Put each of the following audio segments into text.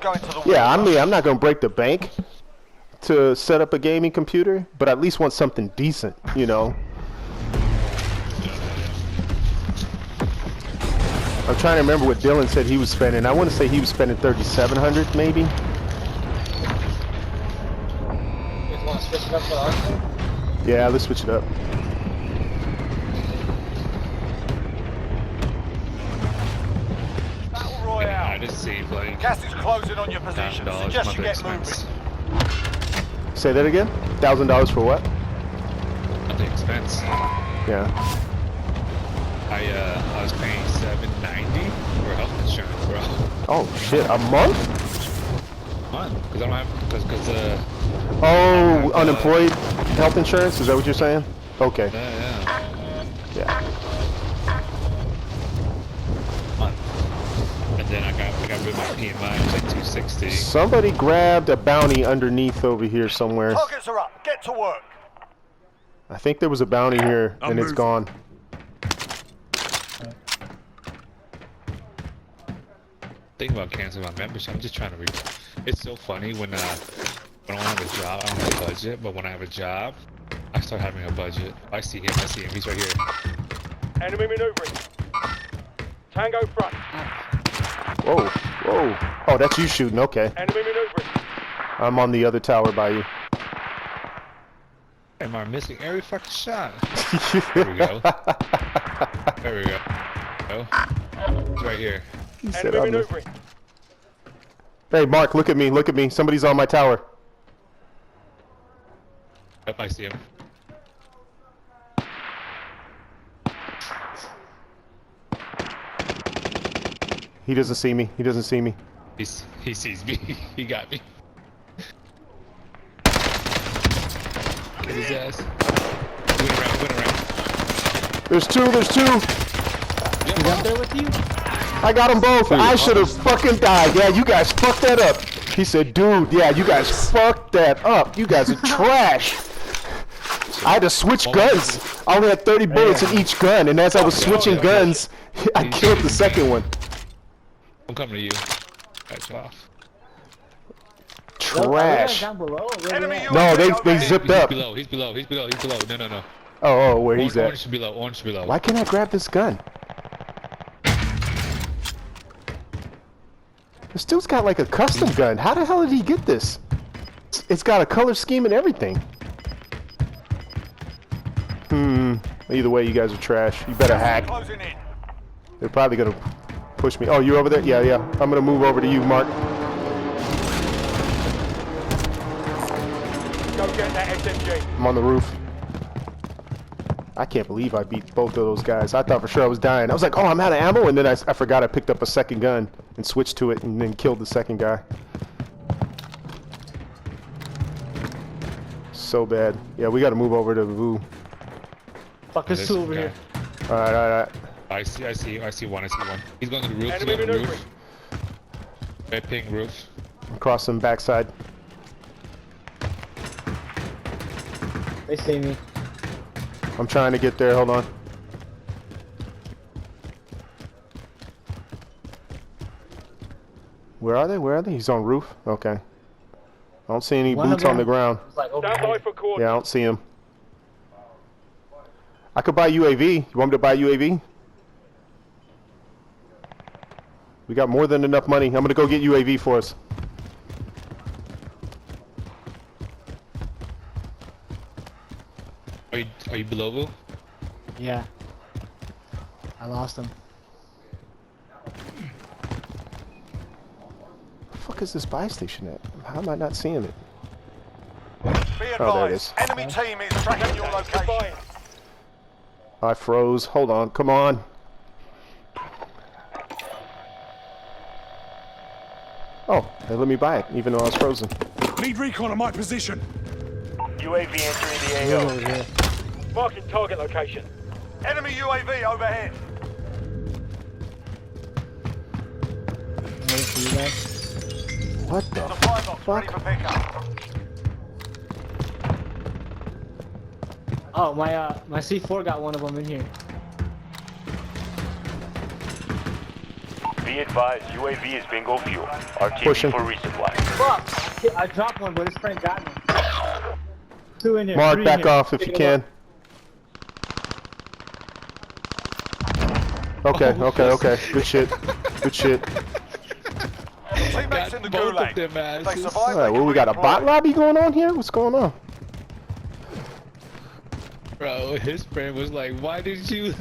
going to the Yeah, I mean, I'm not gonna break the bank to set up a gaming computer, but I at least want something decent, you know. I'm trying to remember what Dylan said he was spending. I want to say he was spending 3,700 maybe. You guys want to switch it up for Arsenal? Yeah, let's switch it up. Battle Royale. I just see like Gas is closing on your position. $1,000 Suggest you monthly get moving. expense. Say that again? $1,000 for what? Monthly expense. Yeah. I was paying $790 for health insurance, bro. Oh shit, a month? Month? Because I don't have because Oh, unemployed health insurance? Is that what you're saying? Okay. yeah. Yeah. Month. And then I got rid of my PMI. It was like 260. Somebody grabbed a bounty underneath over here somewhere. Targets are up. Get to work. I think there was a bounty here and it's gone. Think about canceling my membership. I'm just trying to it's so funny when I don't have a job, I don't have a budget, but when I have a job, I start having a budget. I see him, he's right here. Enemy maneuvering. Tango front. Whoa, whoa. Oh, that's you shooting, okay. Enemy maneuvering. I'm on the other tower by you. Am I missing every fucking shot? There we go. There we go. He's right here. He said Enemy I'm the... maneuvering. Hey, Mark, look at me, look at me. Somebody's on my tower. Yep, I see him. He doesn't see me. He doesn't see me. He sees me. He got me. Get his ass. Went around. There's two, there's two. He's up there with you? I got them both. I should have fucking died. Yeah, you guys fucked that up. He said, dude, yeah, you guys fucked that up. You guys are trash. I had to switch guns. I only had 30 bullets in each gun, and as I was switching guns, I killed the second one. I'm coming to you. That's off. Trash. Down below? Enemy No, UAV they overhead. zipped up. He's below. No. Oh, where he's Orange at. should be low. Orange should be low. Why can't I grab this gun? This dude's got like a custom gun. How the hell did he get this? It's got a color scheme and everything. Either way, you guys are trash. You better hack. Closing in. They're probably gonna push me. Oh, you over there? Yeah, yeah. I'm gonna move over to you, Mark. Go get that SMG. I'm on the roof. I can't believe I beat both of those guys. I thought for sure I was dying. I was like, oh, I'm out of ammo, and then I forgot I picked up a second gun and switched to it and then killed the second guy. So bad. Yeah, we gotta move over to Vu. Fuck, there's two over here. Alright. I see one. He's going to the roof. He's Enemy going to the maneuvering. roof. Red ping roof. Across some backside. They see me. I'm trying to get there. Hold on. Where are they? Where are they? He's on roof. Okay. I don't see any One of boots on them the ground. is like over Stand by here. for Yeah, I coordinates. don't see him. I could buy UAV. You want me to buy UAV? We got more than enough money. I'm gonna go get UAV for us. Are you below Vu? Yeah. I lost him. Where the fuck is this buy station at? How am I not seeing it? Be Oh, there it advised. is. Enemy team is tracking your location. I froze. Hold on. Come on. Oh, they let me buy it, even though I was frozen. Need recon on my position. UAV entering the He's AO. over here. Marking target location. Enemy UAV overhead. I'm waiting for you guys. What the Supply box ready fuck? for pickup. Oh, my C4 got one of them in here. Be advised, UAV is bingo fuel. RTV Pushing. for resupply. Fuck! I dropped one, but his friend got me. 2 in there. Mark, 3 in back here. off if you Pick him can. Okay, Oh, okay, okay. Good shit. Good shit. Teammates in the both of gulag. them If they asses. survive, Alright, they well, can we got a redeploy. bot lobby going on here? What's going on? Bro, his friend was like, why did you?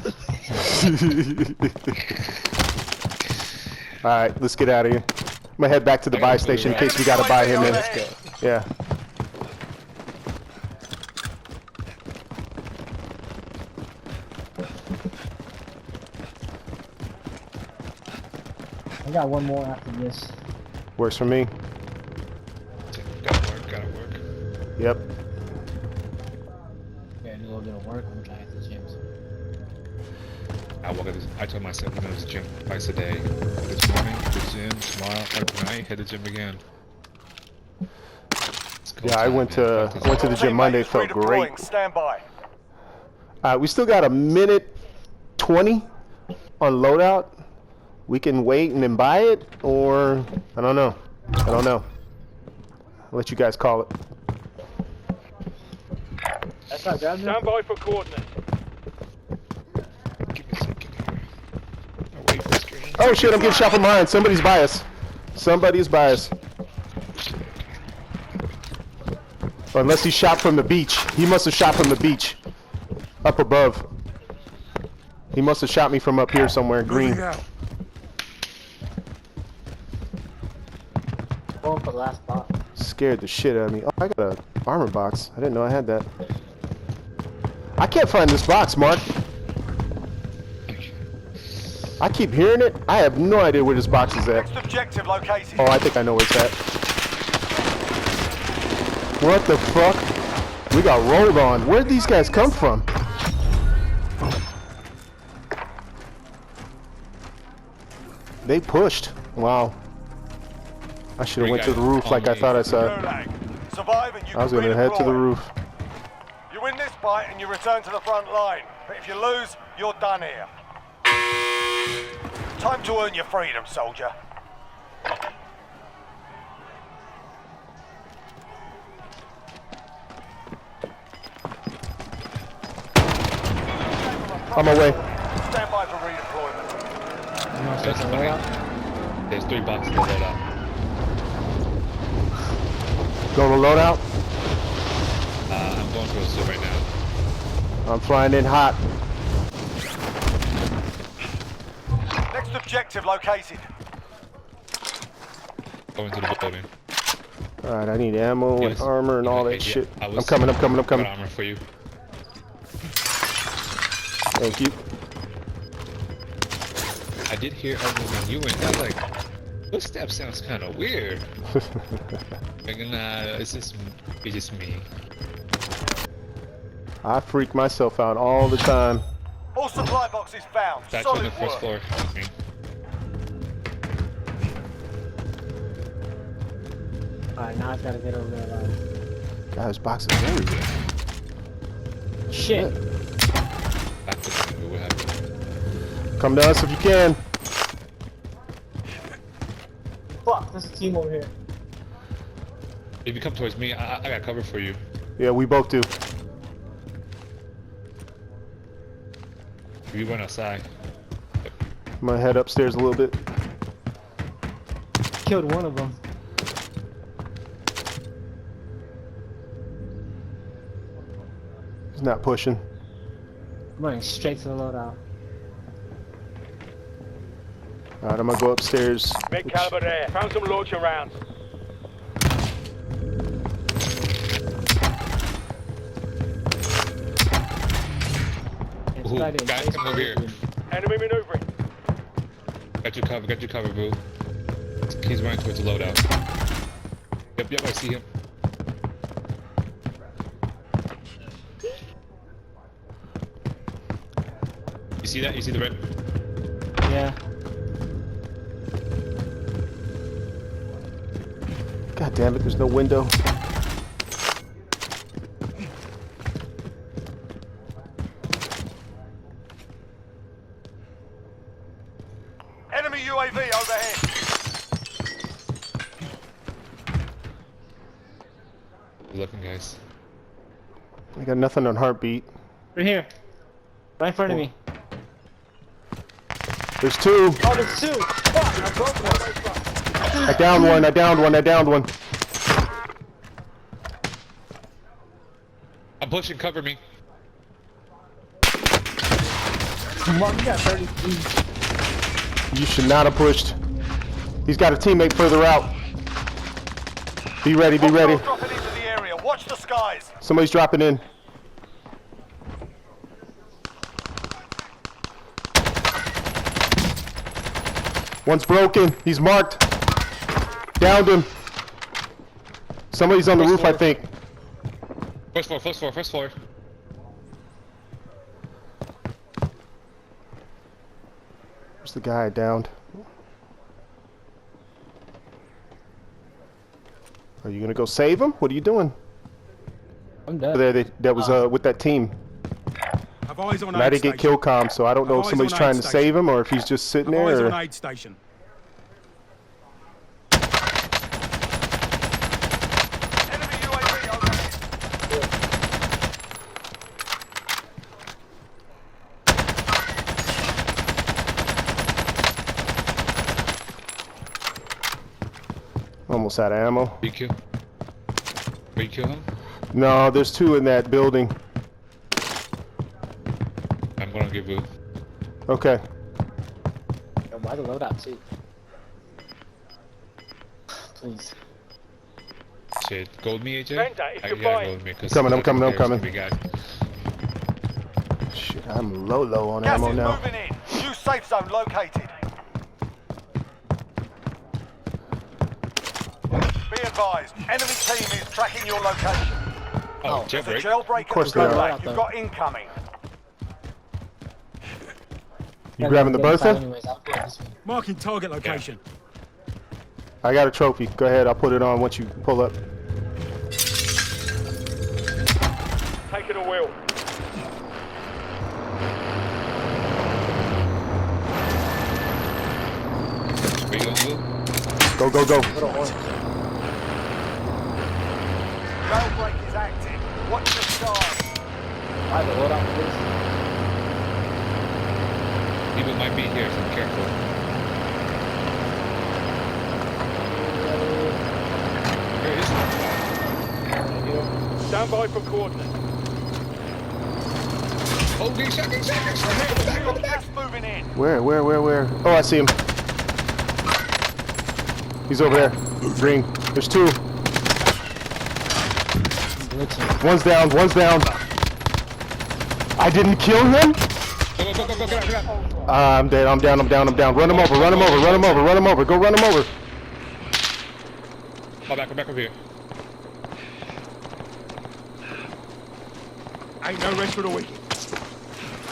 Alright, let's get out of here. I'm gonna head back to the I buy gotta station in move case we gotta buy him in. Let's go. Yeah. I got one more after this. Works for me. Gotta work, gotta work. Yep. Yeah, do a little bit of work. I'm trying to hit the gym. I told myself I'm gonna go to the gym twice a day. This morning, hit the gym. Tomorrow, tonight, hit the gym again. It's go Yeah, I time, went man. to Fuck I went to the this. gym Monday, Teammates felt great. redeploying. Stand by. We still got a minute 20 on loadout. We can wait and then buy it, or I don't know. I don't know. I'll let you guys call it. That's not grabbing Stand by for coordinates. Give me a second here. I'll wait for the screen. Oh shit! I'm getting shot from behind. Somebody's by us. Somebody's by us. Or unless he shot from the beach. He must have shot from the beach. Up above. He must have shot me from up here somewhere. Green. Moving out. Going for the last box. Scared the shit out of me. Oh, I got a armor box. I didn't know I had that. I can't find this box, Mark. I keep hearing it. I have no idea where this box is at. Next objective located. Oh, I think I know where it's at. What the fuck? We got rolled on. Where'd these guys come from? They pushed. Wow. I should have went to the roof like I thought I saw. Gulag. Survive and you I was can gonna head to the redeploy. roof. You win this fight and you return to the front line. But if you lose, you're done here. Time to earn your freedom, soldier. On my way. Stand by for redeployment. You want to That's take the loadout? There's 3 boxes to load up. Going to loadout. I'm going to a zoo right now. I'm flying in hot. Next objective located. Going to the building. Alright, I need ammo and Yes. armor and all that Yeah, shit. I I'm was- coming, I'm coming, I'm Got coming. armor for you. Thank you. I did hear when you went. I was like, footsteps sounds kind of weird. Like, nah, it's just me. I freak myself out all the time. All supply boxes found. That's on Solid the first work. floor. with me. Alright, now I gotta get over there. God, there's boxes everywhere. Shit. Back to the window, what happened? Come to us if you can. Fuck, there's a team over here. If you come towards me, I got cover for you. Yeah, we both do. If you run outside. I'm gonna head upstairs a little bit. Killed one of them. He's not pushing. I'm running straight to the loadout. Alright, I'm gonna go upstairs. Big caliber there. Found some launcher rounds. It's Ooh, right in. guys, come over here. Enemy maneuvering. Got your cover, boo. He's running towards the loadout. Yep, I see him. You see that? You see the red? Yeah. God damn it, there's no window. Enemy UAV Good looking, guys. I got nothing on heartbeat. Right here. Right in front of me. There's two. Oh, there's two. Fuck, I broke one. I downed one. I downed one. I downed one. I'm pushing, cover me. Mark, you got 33. You should not have pushed. He's got a teammate further out. Be ready. Be ready. Hostiles dropping into the area. Watch the skies. Somebody's dropping in. One's broken. He's marked. Downed him. Somebody's on the roof, I think. First floor, first floor, first floor. Where's the guy I downed? Are you gonna go save him? What are you doing? I'm dead. That was with that team. Have eyes on And I aid didn't get kill station. comm, so I don't know if Eyes somebody's on trying aid to station. save him or if he's just sitting Have eyes there. on Or... aid station. Enemy UAV overhead. Almost out of ammo. Will you kill him? No, there's two in that building. I'm gonna give you. Okay. Yo, why the loadout too? Please. Shit, gold me, AJ? Brenda, if I you're gotta buying- gold me, 'cause Coming, I'm coming, I'm there's gonna coming. be guys. Shit, I'm low on Gas ammo is now. moving in. New safe zone located. Be advised, enemy team is tracking your location. Oh, There's a jailbreak. jailbreak at course the they gun are. rack. You've got incoming. You grabbing the Bertha? Anyways, I'll go this way. Marking target location. I got a trophy. Go ahead, I'll put it on once you pull up. Taking a wheel. Where you gonna go? Go, go, go. Jailbreak is active. Watch the skies. Why the loadout, please? People might be here, so careful. Here it is. Stand by for coordinates. Oh, get shot, get shot, get shot. Gas moving in. Where? Oh, I see him. He's over there. Green. There's two. Glitching. One's down. I didn't kill him? Go, get out. I'm dead. I'm down. Run him over. Go run him over. Come back up here. Ain't no rest for the wicked.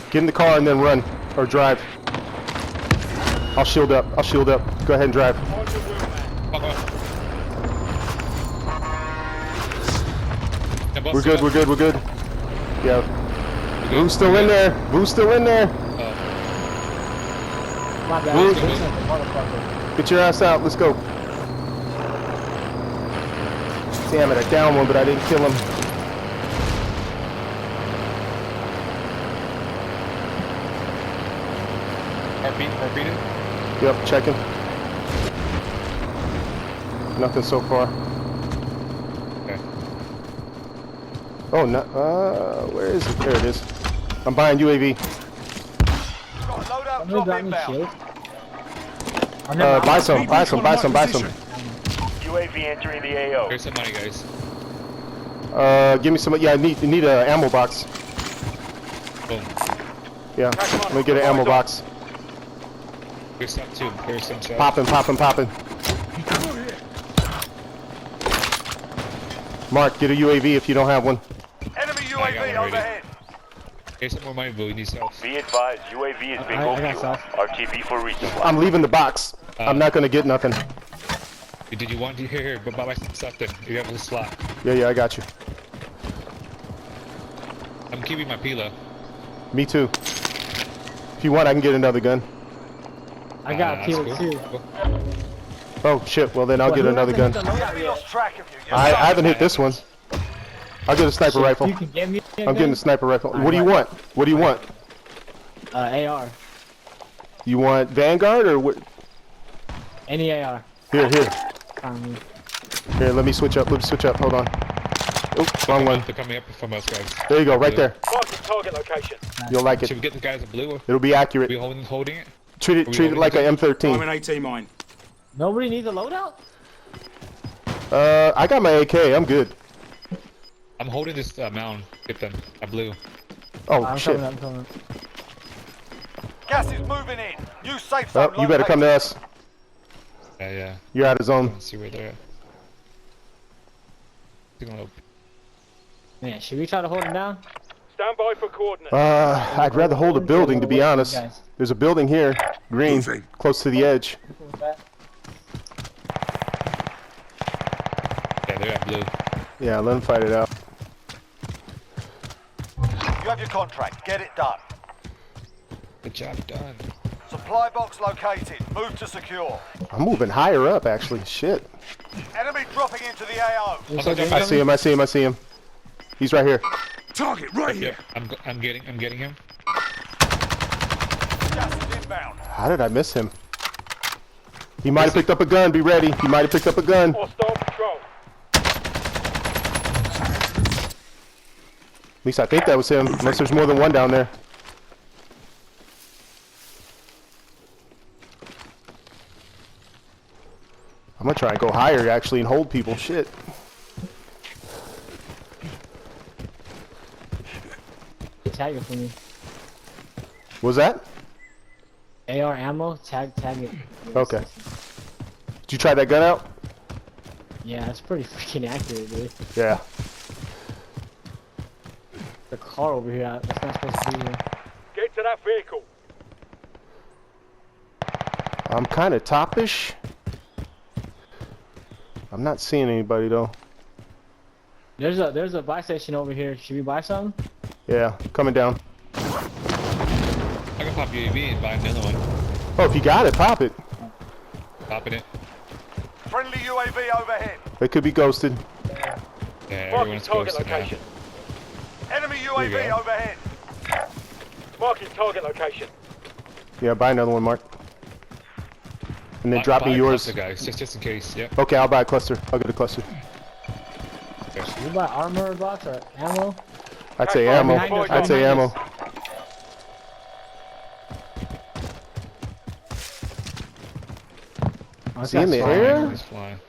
Get in the car and then run. Or drive. I'll shield up. Go ahead and drive. On your wheel, man. Fuck off. Yeah, boss, We're good. Yeah. We're Who's still in there? My bad. Woo. Glitching, motherfucker. Get your ass out. Let's go. Damn it, I downed one, but I didn't kill him. Heartbeat it. Yep, checking. Nothing so far. Okay. Oh, no. Where is it? There it is. I'm buying UAV. You've got a loadout Somebody drop got me inbound. shield. I'm never Buy some. UAV entering the AO. Here's some money, guys. Give me some. Yeah, I need an ammo box. Boom. Yeah, let me get an ammo box. Here's some too. Here's some shots. Popping. Mark, get a UAV if you don't have one. Enemy I got one UAV already. overhead. Here's some more money, but we need self. Be advised, UAV is bingo I got fuel. south. RTB for resupply. I'm leaving the box. I'm not gonna get nothing. Did you want to here? But buy some stuff then. You have a slot. Yeah, I got you. I'm keeping my pila. Me too. If you want, I can get another gun. I got a kill too. Oh shit. Well then I'll get another gun. Enemy lost track of you. You're I stuck. haven't hit this one. I'll get a sniper Shit, rifle. You can get me I'm getting a sniper rifle. What do you want? What do you want? AR. You want Vanguard or what? Any AR. Here. Um, Here, let me switch up. Hold on. Oh, wrong one. They're coming up from us, guys. There you go, right there. Marking target location. You'll like it. Should we get the guys in blue? Or It'll be accurate. we holding it? Treat it like a I'm M13. an 18 mine. nobody needs a loadout? I got my AK. I'm good. I'm holding this mound. Get them. I blue. Oh I'm shit. coming up. Gas is moving in. New safe zone Oh, you better come to us. Yeah. You're out of zone. Let's see where they're at. They're gonna- Man, should we try to hold him down? Stand by for coordinates. I'd rather hold a building, to be honest. There's a building here, green, Moving. close to the edge. Yeah, they're at blue. Yeah, let them fight it out. You have your contract. Get it done. Good job done. Supply box located. Move to secure. I'm moving higher up, actually. Shit. Enemy dropping into the AO. I see him. He's right here. Target right here. Yep. I'm getting him. Gas is inbound. How did I miss him? He might have picked up a gun. Be ready. He might have picked up a gun. Hostile patrol. At least I think that was him, unless there's more than one down there. I'm gonna try and go higher, actually, and hold people. Shit. Tag it for me. Was that? AR ammo, tag it. Okay. Did you try that gun out? Yeah, it's pretty freaking accurate, dude. Yeah. The car over here, that's not supposed to be here. Get to that vehicle. I'm kind of topish. I'm not seeing anybody though. There's a buy station over here. Should we buy some? Yeah, coming down. I can pop UAV and buy another one. Oh, if you got it, pop it. Popping it. Friendly UAV overhead. They could be ghosted. Yeah, Marking everyone's target close to now. location. Enemy you UAV go. overhead. Marking target location. Yeah, buy another one, Mark. And then drop Buy me a yours. cluster, guys, just in case. Yep. Okay, I'll buy a cluster. I'll get a cluster. Should we buy armor box or ammo? I'd say ammo. Behind us, I'd say behind ammo. us. Oh, Is he in the air? He's flying.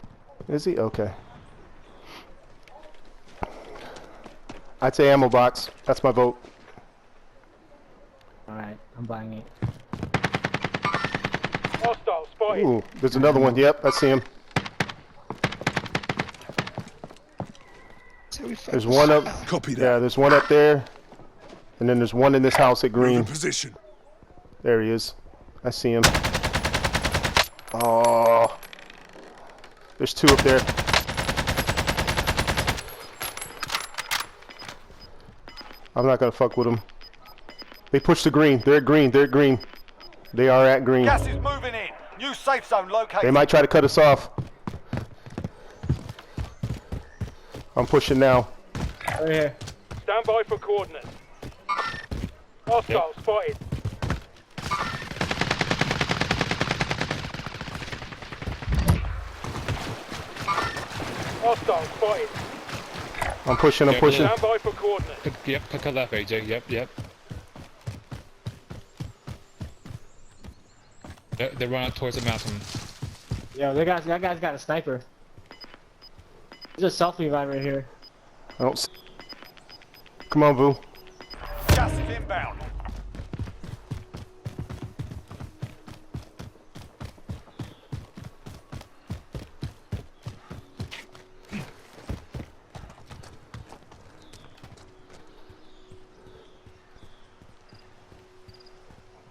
Is he? Okay. I'd say ammo box. That's my vote. Alright, I'm buying it. Hostile spotted. Ooh, there's another one. Yep, I see him. There's one up. Copy that. Yeah, there's one up there. And then there's one in this house at Moving green. position. There he is. I see him. Oh. There's two up there. I'm not gonna fuck with them. They pushed the green. They're at green. They're at green. They are at green. Gas is moving in. New safe zone located. They might try to cut us off. I'm pushing now. Right here. Stand by for coordinates. Hostile spotted. Hostile spotted. I'm pushing. I'm Yeah, pushing. Stand by for coordinates. Yep, cut left, AJ. Yep. They're running towards the mountain. Yo, that guy's got a sniper. There's a selfie right here. I don't. Come on, Vu. Gas is inbound.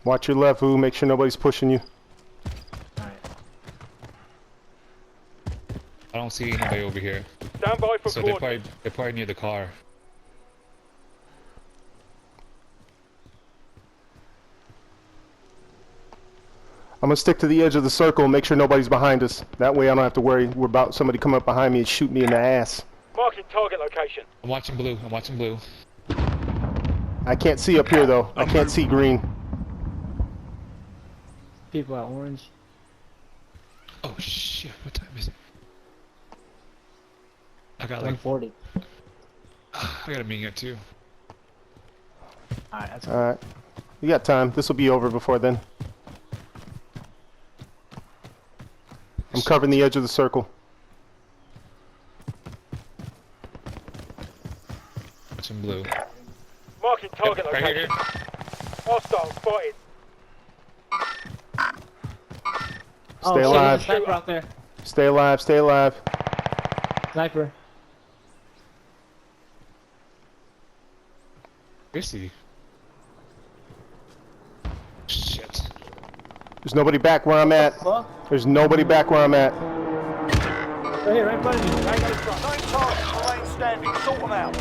Watch your left, Vu. Make sure nobody's pushing you. Alright. I don't see anybody over here. Stand by for So coordinates. they're probably near the car. I'm gonna stick to the edge of the circle and make sure nobody's behind us. That way I don't have to worry about somebody coming up behind me and shoot me in the ass. Marking target location. I'm watching blue. I'm watching blue. I can't see up here though. I can't see green. People at orange. Oh shit! What time is it? I got like 140. I got a meeting at 2. Alright, that's All right, you got time. This will be over before then. I'm covering the edge of the circle. Watching blue. Marking target Right location. here. Hostile spotted. Oh, Stay shit, alive. there's a sniper out there. Stay alive. Stay alive. Sniper. Where is he? Shit. There's nobody back where I'm at. Fuck. There's nobody back where I'm at. Right here, right in front of you. Right in front. 9 targets remain standing. Sort them out.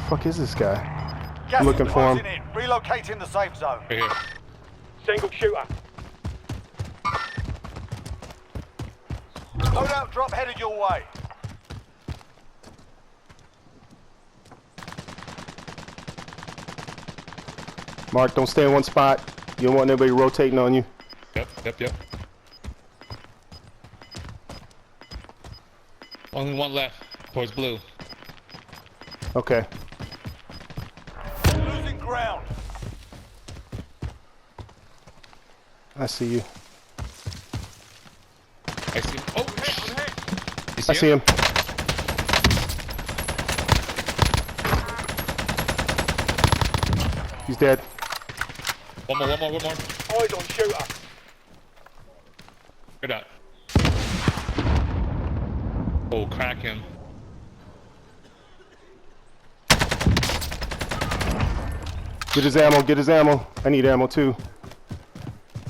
Fuck is this guy? Gas Looking is for him. closing in. Relocating the safe zone. Right here. Single shooter. Loadout drop headed your way. Mark, don't stay in one spot. You don't want anybody rotating on you. Yep. Only one left. Towards blue. Okay. Losing ground. I see you. I see him. Oh! You I see him. He's dead. One more. Eyes on shooter. Good out. Oh, crack him. Get his ammo. Get his ammo. I need ammo too.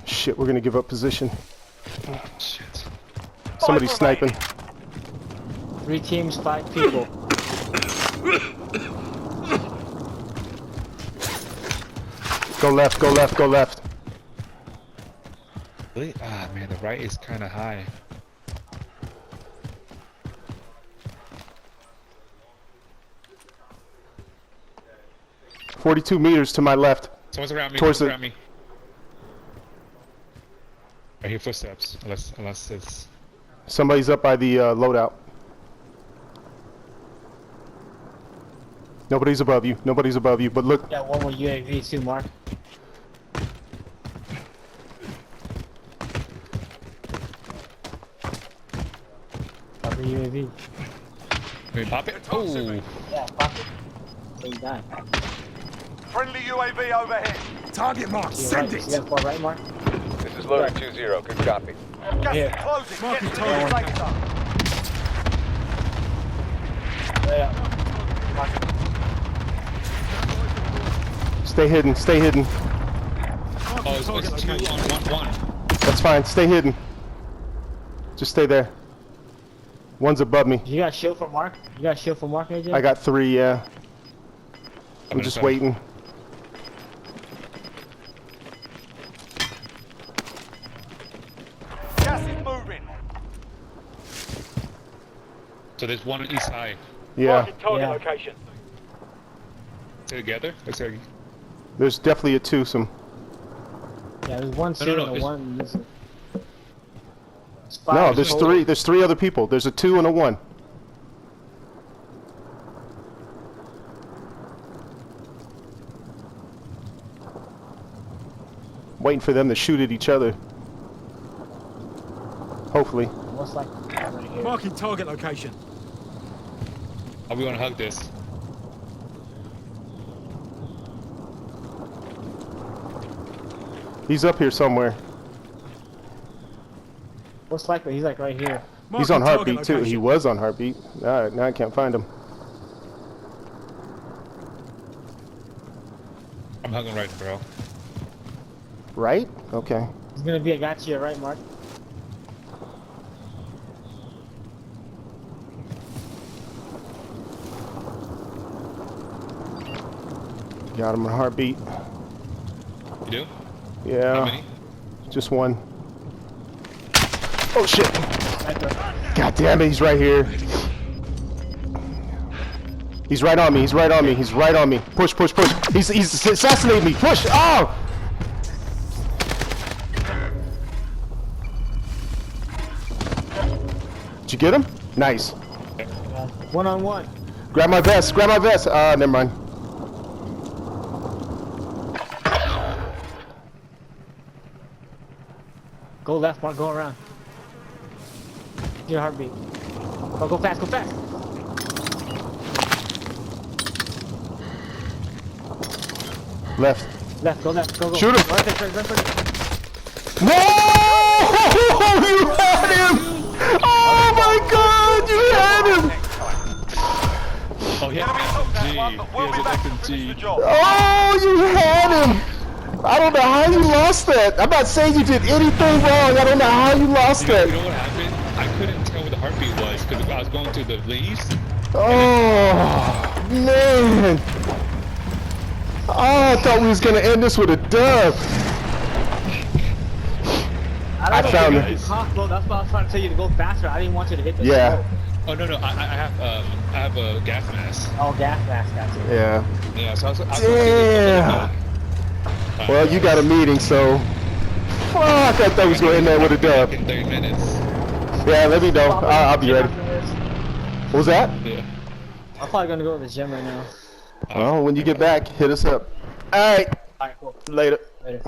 Shit, we're gonna give up position. Shit. Somebody's sniping. 3 teams, 5 people. Go left. Go left. Go left. Really? Ah, man, the right is kind of high. .42 meters to my left. Someone's around me. Towards Someone's the- around me. I hear footsteps. Unless it's. Somebody's up by the loadout. Nobody's above you. Nobody's above you. But look, Yeah, one more UAV too, Mark. Cover UAV. Can we pop it? Oh! Yeah, pop it. So you die. Friendly UAV overhead. Target mark. See you Send right. it. See that far right, Mark? This is loader 2-0. Good copy. Gas Here. is closing. Marking Get to the new target. safe zone. Yeah. stay hidden. Stay hidden. Oh, it's 2 on 1-1. That's fine. Stay hidden. Just stay there. One's above me. You got a shield for Mark? You got a shield for Mark, AJ? I got 3. Yeah. I'm gonna just try. waiting. Gas is moving. So there's one on each side. Yeah. Marking target Yeah. location. Stay together? Let's say. There's definitely a twosome. Yeah, there's one No, shield no, and it's- one missing. No, there's 3. There's 3 other people. There's a 2 and a 1. Waiting for them to shoot at each other. Hopefully. What's like right here? Marking target location. Are we gonna hug this? He's up here somewhere. What's likely? He's like right here. He's on Marking heartbeat target too. He location. was on heartbeat. Now I can't find him. I'm hugging right, bro. Right? Okay. He's gonna be a guy to your right, Mark. Got him on heartbeat. You do? How Yeah. many? Just one. Oh shit! Sniper. God damn it, he's right here. He's right on me. He's right on me. He's right on me. Push, push, push. He's assassinating me. Push. Oh! Did you get him? Nice. One on one. Grab my vest. Grab my vest. Never mind. Go left, Mark. Go around. Your heartbeat. Go fast. Go fast. Left. Left. Go left. Go. Shoot him. Run for it, run for it. No! You had him! Oh my god! You had him! Oh, he has an SMG. He has an SMG. Oh, you had him! I don't know how you lost that. I'm not saying you did anything wrong. I don't know how you lost You that. know what happened? I couldn't tell where the heartbeat was because I was going through the leaves. Oh, man. Oh, I thought we was going to end this with a dub. I found it. Possible. That's why I was trying to tell you to go faster. I didn't want you to hit the Yeah. smoke. Oh no, I have a gas mask. Oh, gas mask. Got you. Yeah. Yeah, so I was Damn. Well, you got a meeting, so. Fuck, I thought we was going to end that with a dub. In 30 minutes. Yeah, let me know. I'll be ready. What was that? Yeah. I'm probably gonna go to the gym right now. Well, when you get back, hit us up. All right. Alright, cool. Later. Later.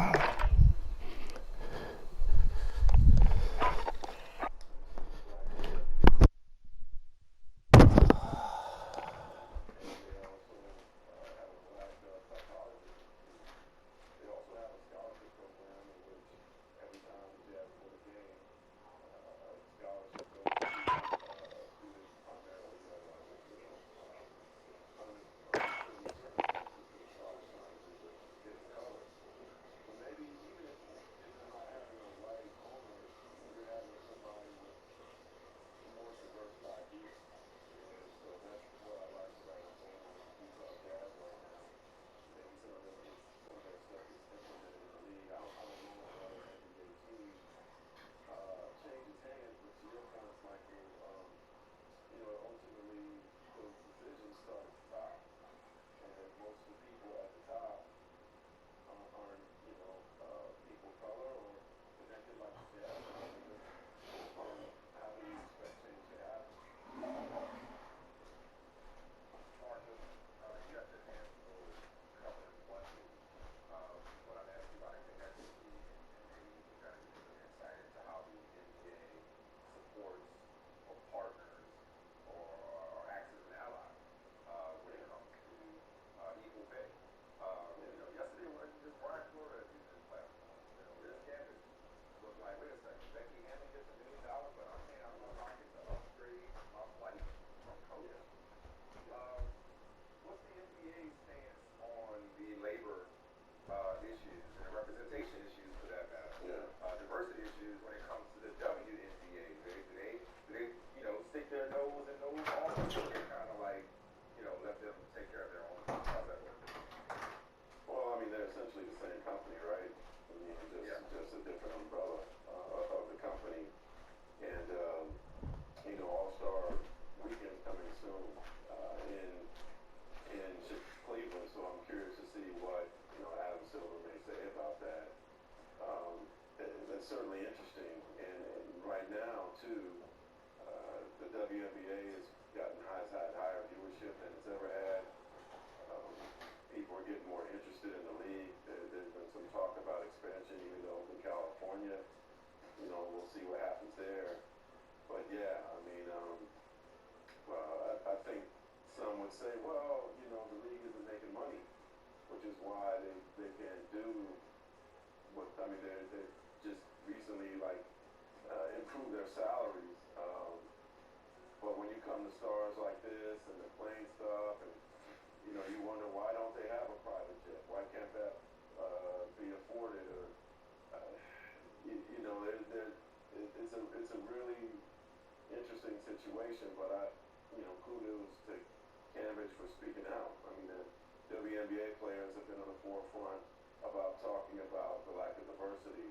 talking about the lack of diversity,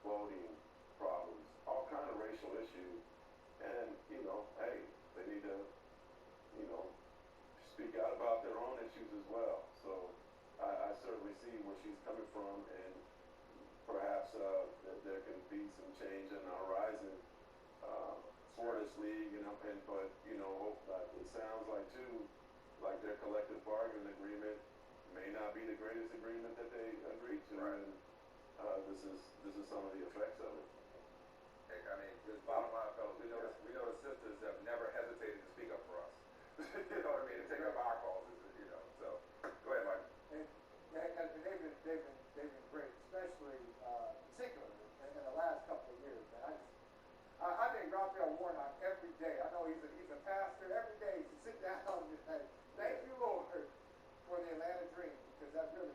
voting problems, all kind of racial she's coming from, and perhaps that there can be some change on the horizon for this league. But it sounds like too, like their collective bargaining agreement may not be the greatest agreement that they agreed to, Right. and this is some of the effects of it. Hey, I mean, just bottom line, fellas, we know the sisters have never hesitated to speak up for us. You know what I mean? To take up our causes, So, go ahead, Mike. And they've been great, especially particularly in the last couple of years. Man, I think Raphael Warnock every day. I know he's a pastor. Every day he sit down and say, "Thank you, Lord, for the Atlanta Dream," because that really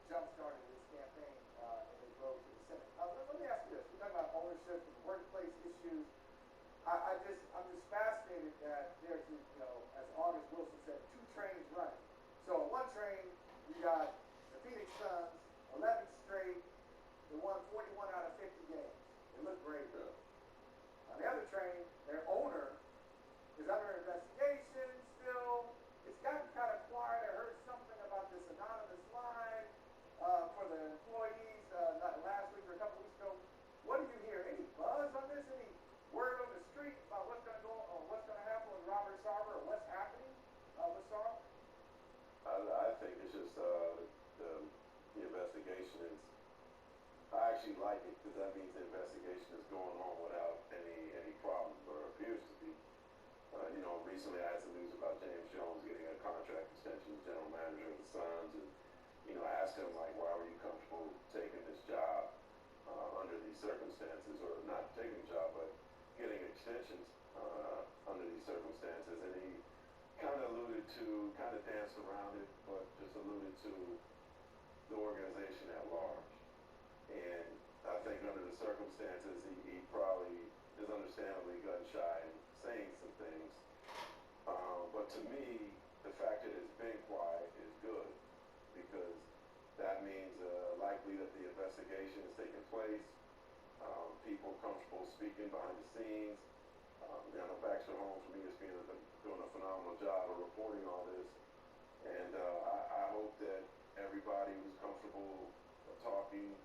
jump-started this campaign and his road to the Senate. Let me ask you this: we're talking about ownership and workplace issues. I'm just fascinated that there's, as August Wilson said, 2 trains running. So on one train, you got the Phoenix Suns, 11 straight. They won 41 out of 50 games. They look great. On the other train, their owner is under investigation still. It's gotten kind of quiet. I heard something about this anonymous line for the employees not last week or a couple weeks ago. What do you hear? Any buzz on this? Any word on the street about what's going to go or what's going to happen with Robert Sarver or what's happening with Sarver? I think it's just the investigation is. I actually like it because that means the investigation is going on without any problems, or appears to be. Recently I had some news about James Jones getting a contract extension as general manager of the Suns, and I asked him, like, why were you comfortable taking this job under these circumstances, or not taking the job, but getting extensions under these circumstances, and he kind of danced around it, but just alluded to the organization at large. And I think under the circumstances, he probably is understandably gun shy in saying some things. But to me, the fact that it's been quiet is good, because that means likely that the investigation is taking place. People comfortable speaking behind the scenes. I know Baxter Holmes from ESPN has been doing a phenomenal job of reporting all this. And I hope that everybody who's comfortable talking,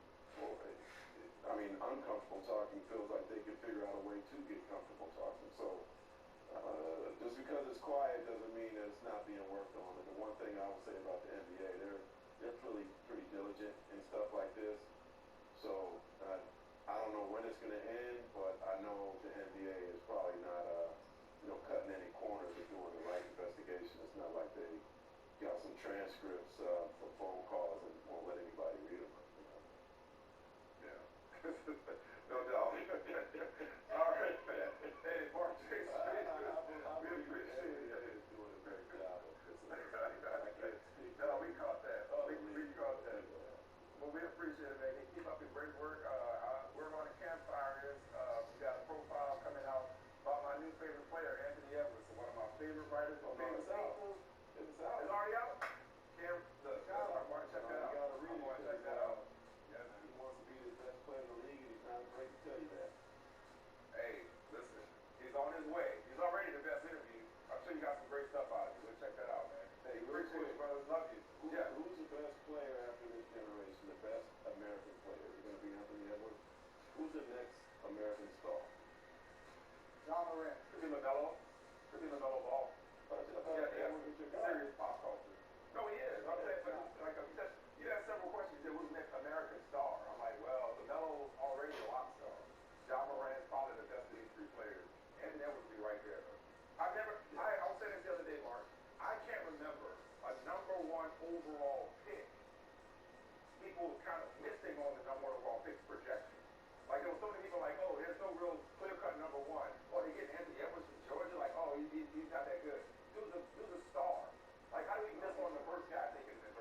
uncomfortable talking, feels like they can figure out a way to get comfortable talking. So just because it's quiet doesn't mean that it's not being worked on. And the one thing I will say about the NBA, they're pretty diligent in stuff like this. So I don't know when it's going to end, but I know the NBA is probably not cutting any corners or doing the right investigation. It's not like they got some transcripts from phone calls and won't let anybody read them. Yeah. No doubt. All right, man. Hey, Mark J. Smith, we appreciate it. He's doing a great job of this. I can't speak. No, we caught that. We caught that. Well, we appreciate it, man. Keep up your great work. We're on a campfire. We got a profile coming out about my new favorite player, Anthony Edwards, one of my favorite writers on the It's out. It's already out? I want to check that out. You gotta read I it. want to check that out. Yeah, man. He wants to be the best player in the league, and he's not afraid to tell you that. Hey, listen, he's on his way. He's already the best interview. I'm sure you got some great stuff out of it. Go check that out, man. Hey, real Appreciate quick. you, brothers. Love you. Yeah. Who's the best player after this generation? The best American player? Is it going to be Anthony Edwards? Who's the next American star? John Moran. Could be LaMelo. Could be LaMelo Ball. Edwards is your guy. Serious pop culture. No, he is. I'm saying, but like you had several questions. You said, who's the next American star? I'm like, well, LaMelo's already a rock star. John Moran's probably the best of these 3 players. Anthony Edwards would be right there, though. I was saying this the other day, Mark. I can't remember a #1 overall pick. People kind of missing on the #1 overall pick projection. Like, there was so many people like, oh, there's no real clear-cut #1. Oh, they get Anthony Edwards from Georgia. Like, oh, he's not that good. Dude's a star. Like, how do we miss on the first guy taken in the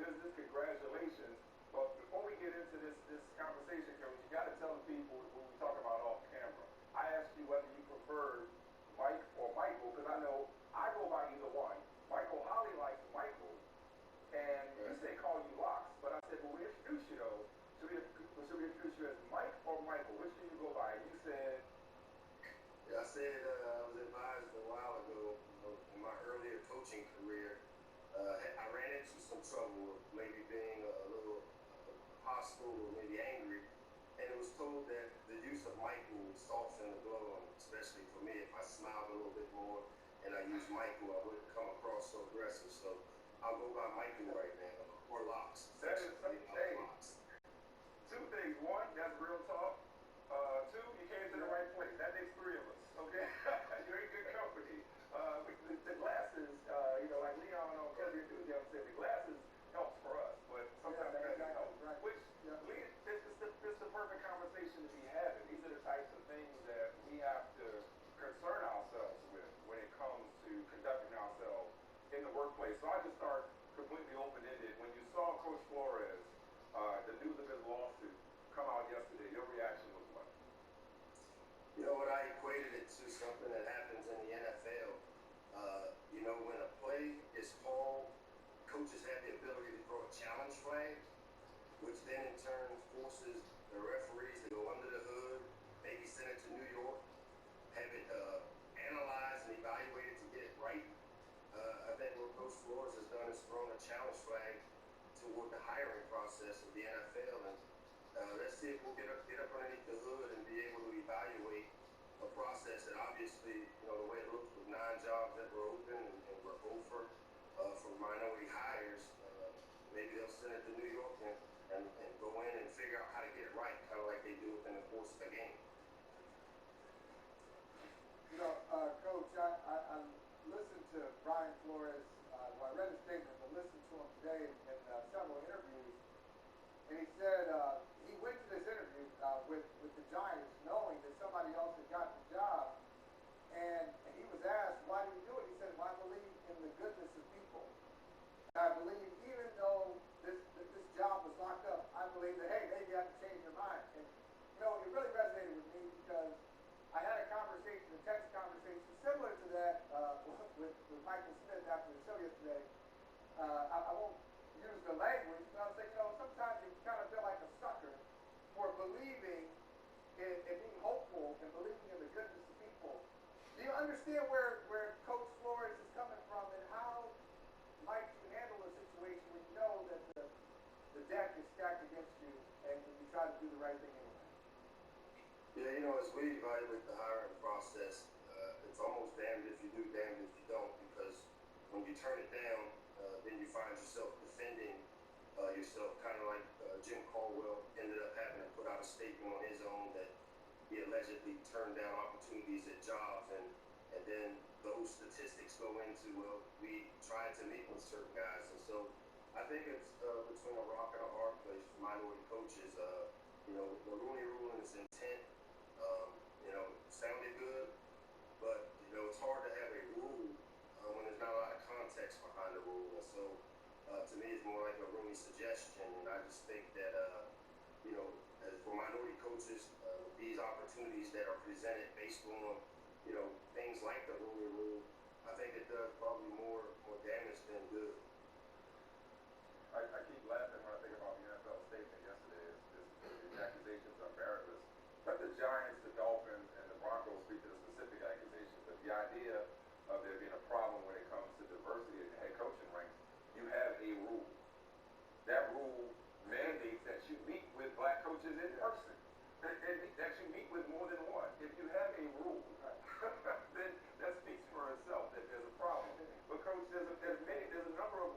business. Congratulations. But before we get into this conversation, Coach, you got to tell the people when we talk about off camera. I asked you whether you preferred Mike or Michael, because I know I go by either one. Michael Holly likes Michael, and you say call you Locks, but I said, well, we introduce you though. Should we introduce you as Mike or Michael? Which do you go by? And you said, Yeah, I said I was advised a while ago, in my earlier coaching career, I ran into some trouble with maybe being a little hostile or maybe angry, and it was told that the use of Michael would soften the blow, and especially for me, if I smiled a little bit more and I used Michael, I wouldn't come across so aggressive. So I'll go by Michael right now, or Locks. that is something. Hey, Locks. two things. One, that's real talk. Two, you came to the right place. That makes three of us. Okay, you're in good company. The glasses, like Leon on Cousin Enthusiasm said, the glasses helps for us, but sometimes it doesn't help. Right. Which, it's the perfect conversation to be having. These are the types of things that we have to concern ourselves with when it comes to conducting ourselves in the workplace. So I just start completely open-ended. When you saw Coach Flores, the news of his lawsuit come out yesterday, your reaction was what? You know what, I equated it to something that happens in the NFL. When a play is called, coaches have the ability to throw a challenge flag, which then in turn forces the referees to go under the hood, maybe send it to New York, have it analyzed and evaluated to get it right. I think what Coach Flores has done is thrown a challenge flag toward the hiring process of the NFL, and let's see if we'll get up underneath the hood and be able to evaluate a process that obviously, the way it looks with 9 jobs that were open and were over for minority hires, maybe they'll send it to New York and go in and figure out how to get it right, kind of like they do within the course of the game. Coach, I listened to Brian Flores, I read his statement, but listened to him today in several interviews, and he said he went to this interview with the Giants knowing that somebody else had gotten the job, and he was asked, why do you do it? He said, well, I believe in the goodness of people. I believe even though this job was locked up, I believe that, hey, maybe I can change their mind. And, it really resonated with me because I had a conversation, a text conversation similar to that with Michael Smith after the show yesterday. I won't use the language, but I was saying, sometimes you kind of feel like a sucker for believing in being hopeful and believing in the goodness of people. Do you understand where Coach Flores is coming from and how might you handle a situation when you know that the deck is stacked against you and you try to do the right thing anyway? Yeah, as we evaluate the hiring process, it's almost damned if you do, damned if you don't, because when you turn it down, then you find yourself defending yourself, kind of like Jim Caldwell ended up having to put out a statement on his own that he allegedly turned down opportunities at jobs, and then those statistics go into, well, we tried to meet with certain guys, and so I think it's between a rock and a hard place for minority coaches. The Rooney Rule and its intent, sounded good, but it's hard to have a rule when there's not a lot of context behind the rule, and so to me it's more like a Rooney suggestion, and I just think that as for minority coaches, these opportunities that are presented based on things like the Rooney Rule, I think it does probably more damage than good. I keep laughing when I think about the NFL statement yesterday. The accusations are meritless. Let the Giants, the Dolphins, and the Broncos speak to the specific accusations, but the idea of there being a problem when it comes to diversity in the head coaching ranks, you have a rule. That rule mandates that you meet with black coaches in person, that you meet with more than one. If you have a rule, then that speaks for itself that there's a problem. But Coach, there's a number of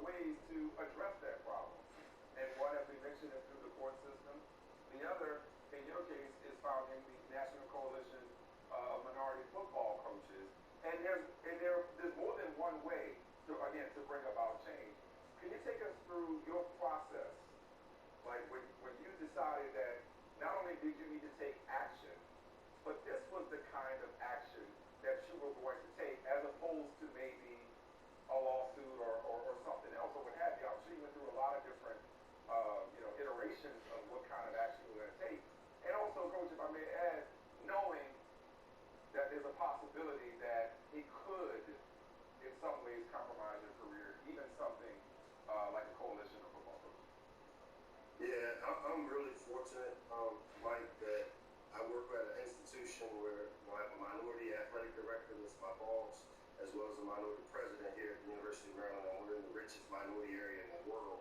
University of Maryland, and we're in the richest minority area in the world.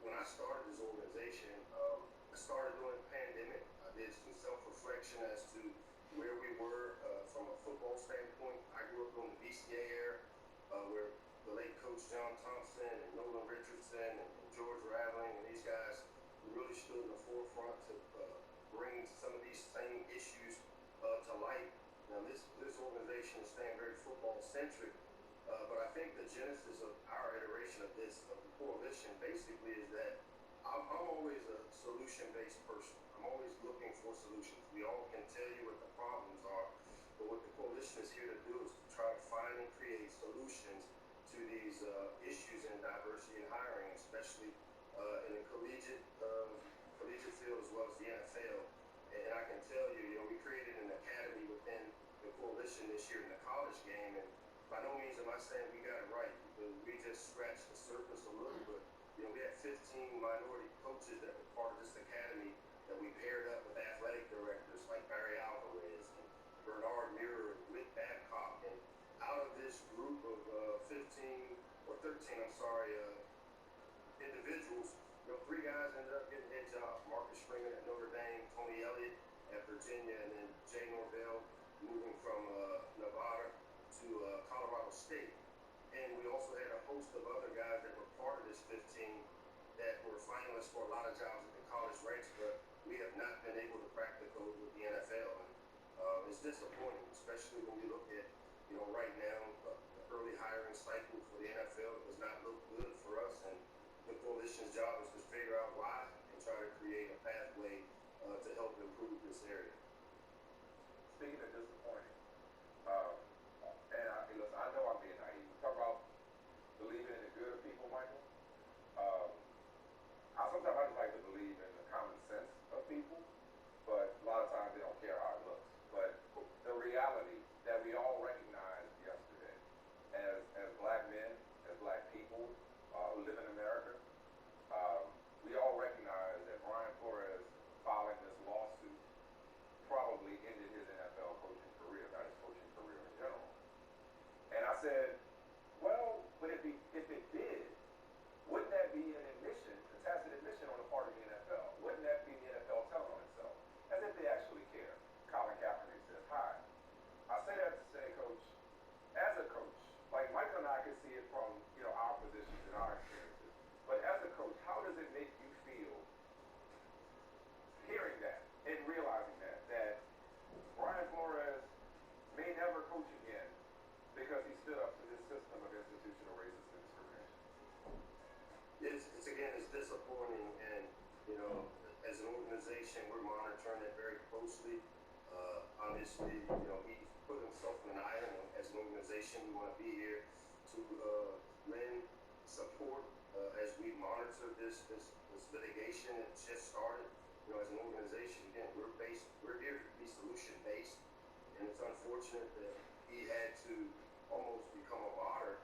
When I started this organization, I started during the pandemic. I did some self-reflection as to where we were from a football standpoint. I grew up in the BCA era, where the late Coach John Thompson and Nolan Richardson and George Raveling and these guys really stood in the forefront to bring some of these same issues to light. Now, this organization is staying very football-centric, but I think the genesis of our iteration of this, of the coalition, basically is that I'm always a solution-based person. I'm always looking for solutions. We all can tell you what the problems are, but what the coalition is here to do is to try to find and create solutions to these issues in diversity and hiring, especially in the collegiate field as well as the NFL. And I can tell you, we created an academy within the coalition this year in the college game, and by no means am I saying we got it right. We just scratched the surface a little bit. We had 15 minority coaches that were part of this academy that we paired up with athletic directors like Barry Alvarez and Bernard Muir and Whit Babcock. And out of this group of 13 individuals, 3 guys ended up getting head jobs. Marcus Freeman at Notre Dame, Tony Elliott at Virginia, and then Jay Norvell moving from Nevada to Colorado State. And we also had a host of other guys that were part of this 15 that were finalists for a lot of jobs at the college ranks, but we have not been able to crack the code with the NFL. And it's disappointing, especially when you look at, right now, the early hiring cycle for the NFL does not look good for us. And the coalition's job is to figure out why and try to create a pathway to help improve this area. Speaking of disappointing, listen, I know I'm being naive. Talk about believing in the good of people, Michael. Sometimes I just like to believe in the common sense of people, but a lot of times they don't care how it looks. But the reality that we all recognized yesterday as black men, as black people who live in America, we all recognize that Brian Flores filing this lawsuit probably ended his NFL coaching career, not his coaching career in general. And I said, well, but if it did, wouldn't that be an admission, a tacit admission on the part of the NFL? Wouldn't that be the NFL telling on itself? As if they actually care. Colin Kaepernick says, hi. I say that to say, Coach, as a coach, like Michael and I can see it from, our positions and our experiences, but as a coach, how does it make you feel hearing that and realizing that Brian Flores may never coach again because he stood up to this system of institutional racism and discrimination? It's disappointing, and as an organization, we're monitoring it very closely. Obviously, he put himself in an island. As an organization, we want to be here to lend support as we monitor this litigation that just started. As an organization, again, we're here to be solution-based, and it's unfortunate that he had to almost become a martyr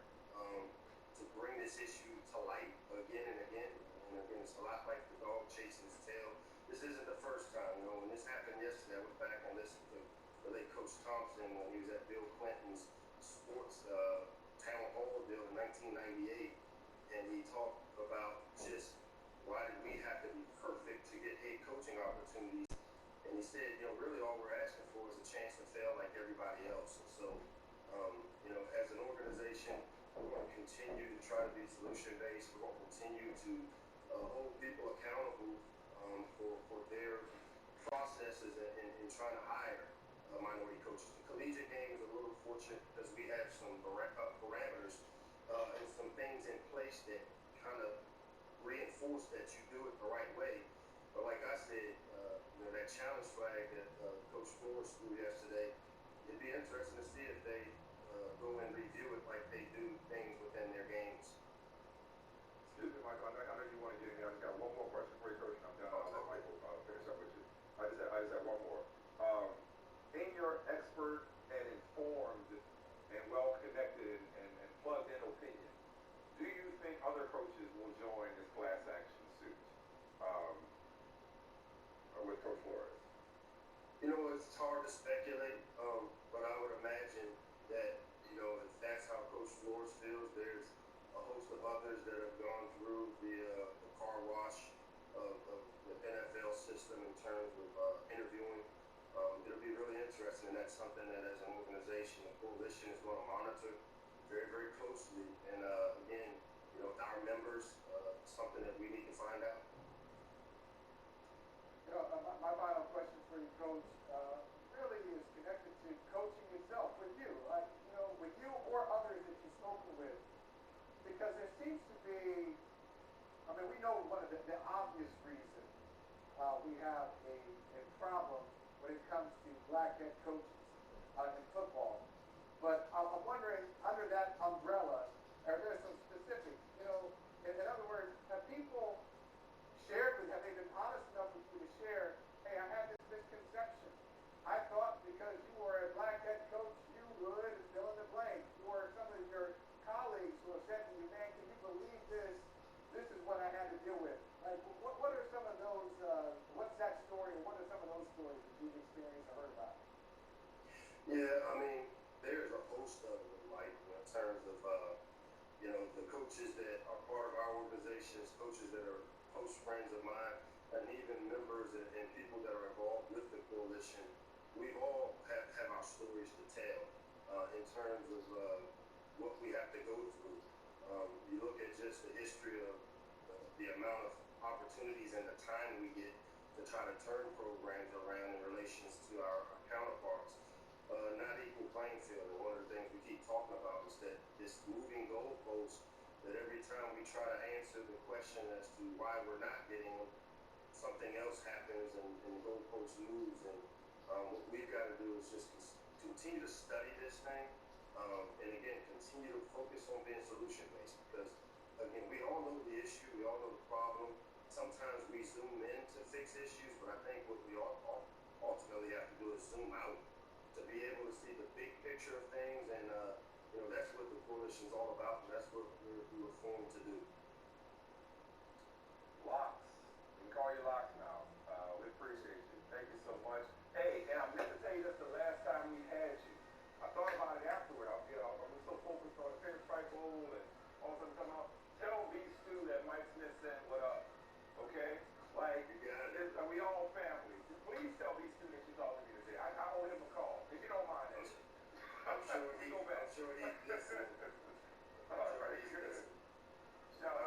to bring this issue to light again and again. And again, it's a lot like the dog chasing his tail. This isn't the first time. When this happened yesterday, I went back and listened to the late Coach Thompson when he was at Bill Clinton's sports town hall deal in 1998, and he talked about just why did we have to be perfect to get head coaching opportunities. And he said, really all we're asking for is a chance to fail like everybody else. And so, as an organization, we're going to continue to try to be solution-based. We're going to continue to hold people accountable for their processes in trying to hire minority coaches. The collegiate game is a little fortunate because we have some parameters and some things in place that kind of reinforce that you do it the right way. But like I said, that challenge flag that Coach Flores threw yesterday, it'd be interesting to see if they go and review it like they do things within their games. Excuse me, Michael, I know you want to get in here. I just got one more question for you, Coach, and I'm done. I'll let Michael finish up with you. I just have one more. In your expert and informed and well-connected and plugged-in opinion, do you think other coaches will join this class action suit with Coach Flores? something that, as an organization, the coalition is going to monitor very, very closely. And again, our members, something that we need to find out. My final question for you, Coach, really is connected to coaching itself with you, with you or others that you've spoken with. Because there seems to be, we know one of the obvious reasons we have a problem when it comes to black head coaches in football. But I'm wondering, under that umbrella, are there some specifics? In other words, have people have they been honest enough with you to share, hey, I had this misconception. I thought because you were a black head coach, you would fill in the blank. Or some of your colleagues who have said to you, man, can you believe this? This is what I had to deal with. Like, what are some of those, what's that story, or what are some of those stories that you've experienced or heard about? Yeah, there's a host of them, Mike, in terms of, the coaches that are part of our organizations, coaches that are close friends of mine, and even members and people that are involved with the coalition. We all have our stories to tell in terms of what we have to go through. You look at just the history of the amount of opportunities and the time we get to try to turn programs around in relations to our counterparts. Not equal playing field. And one of the things we keep talking about is that this moving goalpost, that every time we try to answer the question as to why we're not getting them, something else happens and the goalpost moves. And what we've got to do is just continue to study this thing, and again, continue to focus on being solution-based, because again, we all know the issue, we all know the problem. Sometimes we zoom in to fix issues, but I think what we all ultimately have to do is zoom out to be able to see the big picture of things. And that's what the coalition's all about, and that's what we were formed to do. Locks. We can call you Locks now. We appreciate you. Thank you so much. Hey, and I meant to tell you this the last time we had you. I thought about it afterward. I was so focused on the Pinstripe Bowl and all of a sudden come out. Tell B. Stu that Mike Smith said what up. Okay? Like, we all family. Please tell B. Stu that you talked to me today. I owe him a call, if you don't mind. I'm sure he Go back. listens. All right, good. Shout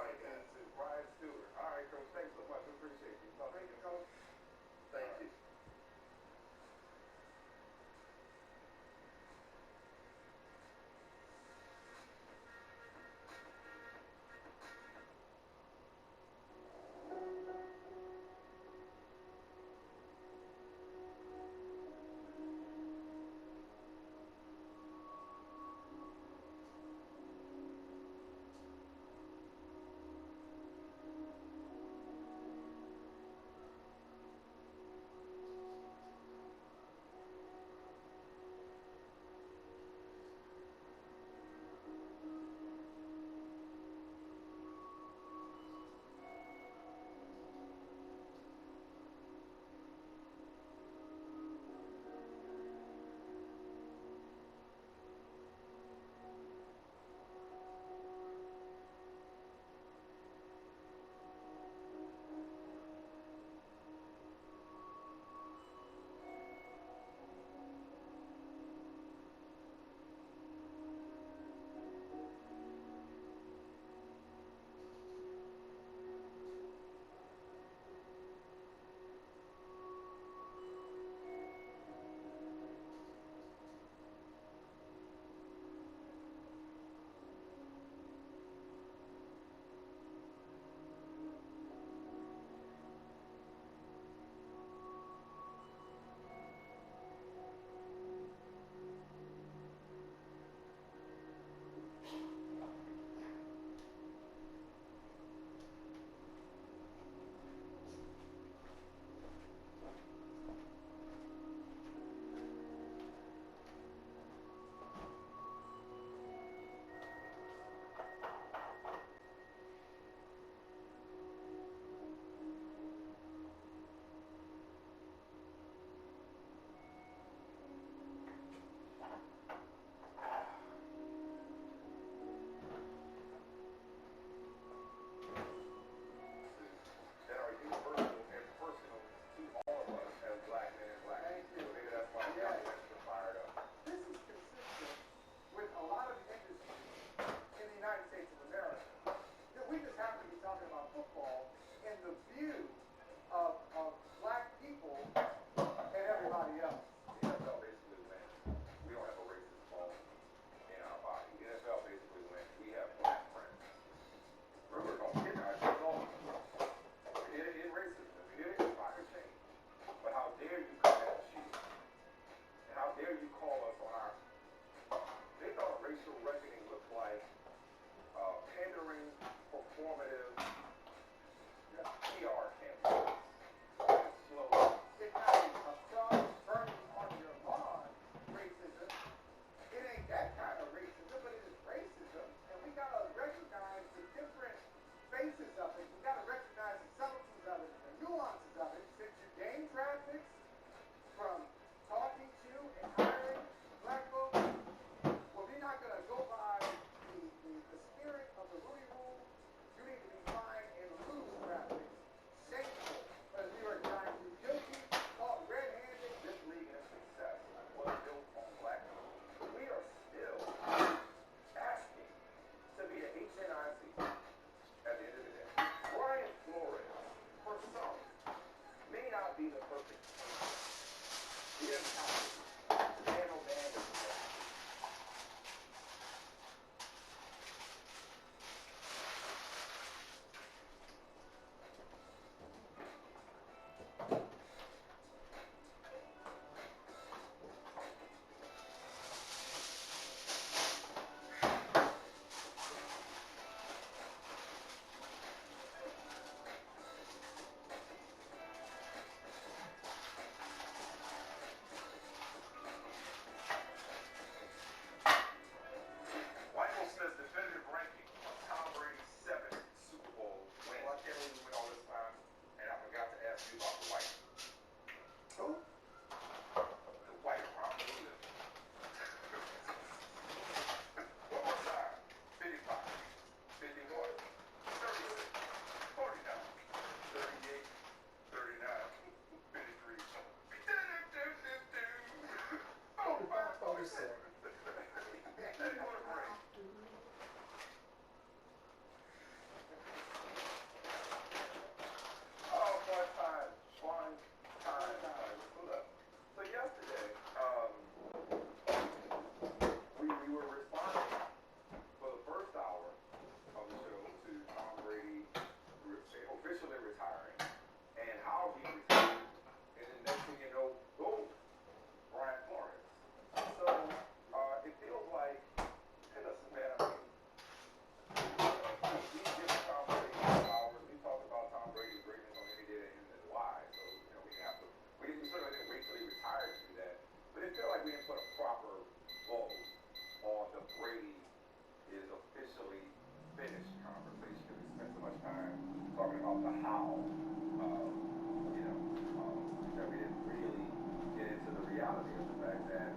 that,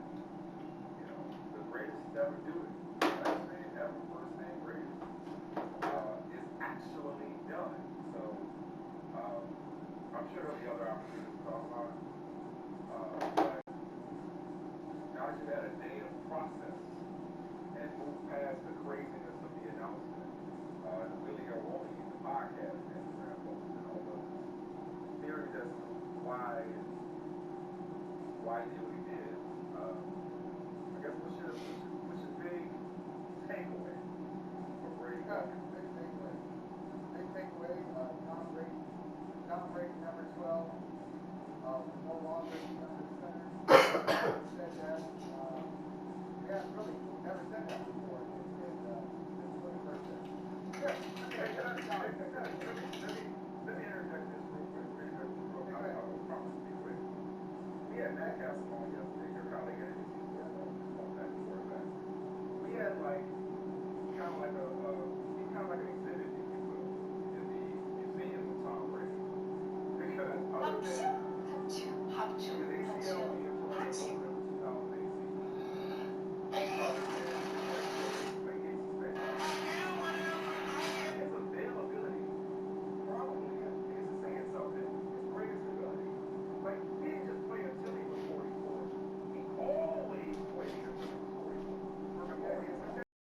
you know, the greatest to ever do it, last name ever, first name greatest, is actually done. So, I'm sure there'll be other opportunities to talk about it. But now that you've had a day to process and move past the craziness of the announcement, the Willie or Won't He, the podcast, and Instagram posts, and all those theories as to why he did what he did, I guess what's your big takeaway for Brady? Big takeaway. Big takeaway, Tom Brady number 12, no longer the under center. Said that, yeah, really, never said that before. This is what it first said. Let me interject this real quick. I promise to be quick. We had Matt Castle